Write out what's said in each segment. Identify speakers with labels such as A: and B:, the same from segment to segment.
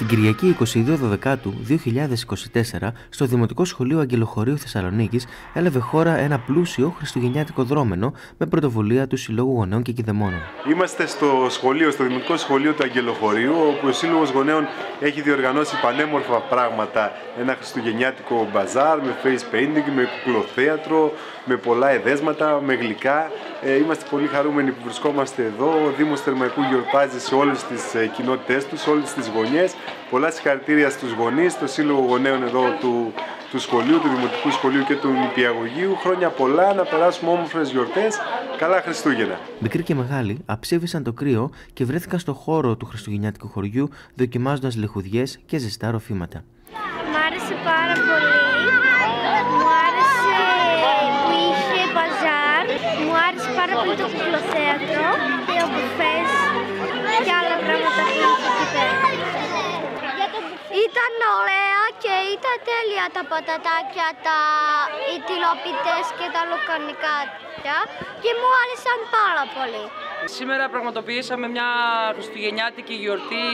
A: Την Κυριακή 22 Δεκάτου 2024, στο Δημοτικό Σχολείο Αγγελοχωρίου Θεσσαλονίκης έλαβε χώρα ένα πλούσιο χριστουγεννιάτικο δρόμενο με πρωτοβουλία του Συλλόγου Γονέων και Κηδεμόνων.
B: Είμαστε στο Δημοτικό Σχολείο του Αγγελοχωρίου, όπου ο Σύλλογος Γονέων έχει διοργανώσει πανέμορφα πράγματα. Ένα χριστουγεννιάτικο μπαζάρ με face painting, με κουκλοθέατρο, με πολλά εδέσματα, με γλυκά. Είμαστε πολύ χαρούμενοι που βρισκόμαστε εδώ. Ο Δήμος Θερμαϊκού γιορτάζει σε όλες τις κοινότητές του, σε όλες τις γωνιές. Πολλά συγχαρητήρια στους γονείς, στο Σύλλογο Γονέων εδώ του σχολείου, του Δημοτικού Σχολείου και του Νηπιαγωγείου. Χρόνια πολλά, να περάσουμε όμορφες γιορτές. Καλά Χριστούγεννα.
A: Μικροί και μεγάλοι αψήφισαν το κρύο και βρέθηκαν στο χώρο του χριστουγεννιάτικου χωριού, δοκιμάζοντας λιχουδιές και ζεστά ροφήματα.
C: Μ' άρεσε πάρα πολύ. Μου άρεσε που είχε μπαζάρ. Μου άρεσε πάρα πολύ το κουκλοθέατρο, ο μπουφές και άλλα πράγματα που είχε εκεί πέρα. Ήταν ωραία και ήταν τέλεια τα πατατάκια, οι τυλοπιτές και τα λουκανικά και μου άρεσαν πάρα πολύ.
D: Σήμερα πραγματοποιήσαμε μια χριστουγεννιάτικη γιορτή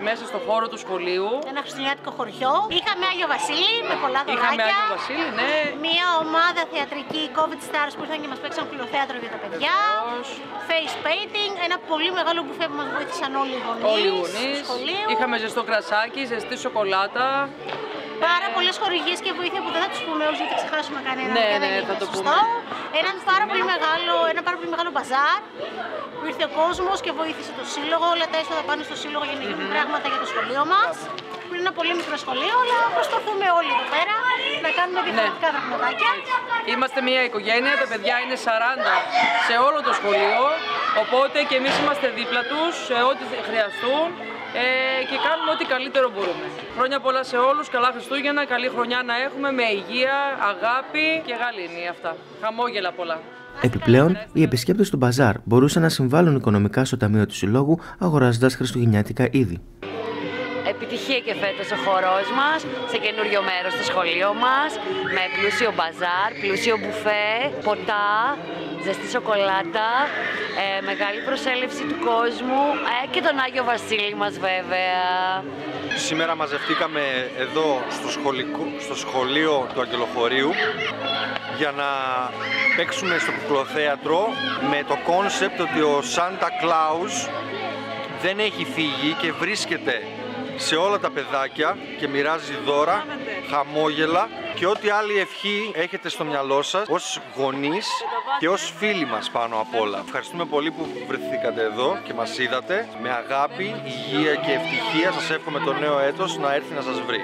D: μέσα στο χώρο του σχολείου.
E: Ένα χριστουγεννιάτικο χωριό. Είχαμε Άγιο Βασίλη με πολλά δωράκια.
D: Είχαμε Άγιο Βασίλη, ναι.
E: Μια ομάδα θεατρική COVID Stars που ήρθαν και μας παίξαν κουκλοθέατρο για τα παιδιά. Face painting, ένα πολύ μεγάλο μπουφέ που μας βοήθησαν όλοι οι γονείς.
D: Είχαμε ζεστό κρασάκι, ζεστή σοκολάτα.
E: Πάρα πολλές χορηγίες και βοήθεια που δεν θα τους πούμε όλους γιατί ξεχάσουμε κανέναν.
D: Ναι, θα το πούμε.
E: Ένα πάρα πολύ μεγάλο μπαζάρ που ήρθε ο κόσμος και βοήθησε το σύλλογο. Όλα τα έσοδα πάνε στο σύλλογο για να γίνουν πράγματα για το σχολείο μας. Που είναι ένα πολύ μικρό σχολείο, αλλά προσπαθούμε όλοι εδώ πέρα να κάνουμε διαφορετικά δραχματάκια.
D: Είμαστε μια οικογένεια, τα παιδιά είναι 40 σε όλο το σχολείο. Οπότε και εμείς είμαστε δίπλα τους σε ό,τι χρειαστούν. Και κάνουμε ό,τι καλύτερο μπορούμε. Χρόνια πολλά σε όλους, καλά Χριστούγεννα, καλή χρονιά να έχουμε με υγεία, αγάπη και γαλήνη αυτά. Χαμόγελα πολλά.
A: Επιπλέον, οι επισκέπτες του μπαζάρ μπορούσαν να συμβάλλουν οικονομικά στο ταμείο του Συλλόγου αγοράζοντας χριστουγεννιάτικα είδη.
F: Επιτυχία και φέτος ο χορός μας, σε καινούριο μέρος στο σχολείο μας, με πλούσιο μπαζάρ, πλούσιο μπουφέ, ποτά, ζεστή σοκολάτα, μεγάλη προσέλευση του κόσμου και τον Άγιο Βασίλη μας βέβαια.
G: Σήμερα μαζευτήκαμε εδώ στο σχολείο του Αγγελοχωρίου για να παίξουμε στο κουκλοθέατρο με το κόνσεπτ ότι ο Σάντα Κλάους δεν έχει φύγει και βρίσκεται σε όλα τα παιδάκια και μοιράζει δώρα, χαμόγελα και ό,τι άλλη ευχή έχετε στο μυαλό σας ως γονείς και ως φίλοι μας πάνω απ' όλα. Ευχαριστούμε πολύ που βρεθήκατε εδώ και μας είδατε. Με αγάπη, υγεία και ευτυχία σας εύχομαι το νέο έτος να έρθει να σας βρει.